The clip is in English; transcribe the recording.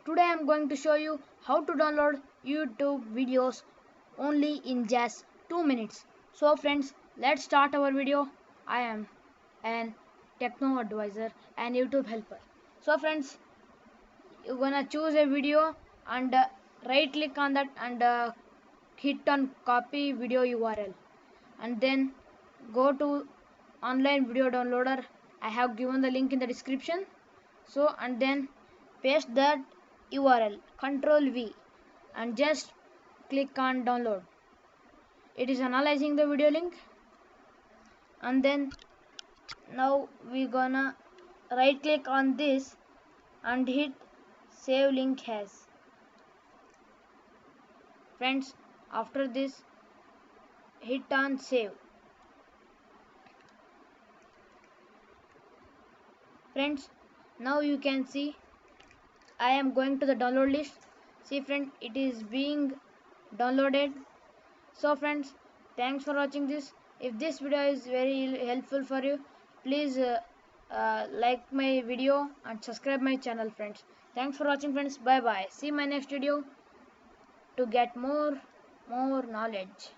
Today I am going to show you how to download YouTube videos only in just 2 minutes. So friends, let's start our video. I am an techno advisor and YouTube helper. So friends, you're gonna choose a video and right click on that and hit on copy video URL, and then go to online video downloader. I have given the link in the description. So and then paste that URL, Control V, and just click on download. It is analyzing the video link, and then now we gonna right click on this and hit save link as. Friends, after this hit on save. Friends, now you can see I am going to the download list. See friend, it is being downloaded. So friends, thanks for watching this. If this video is very helpful for you, please like my video and subscribe my channel friends. Thanks for watching friends. Bye bye. See my next video to get more knowledge.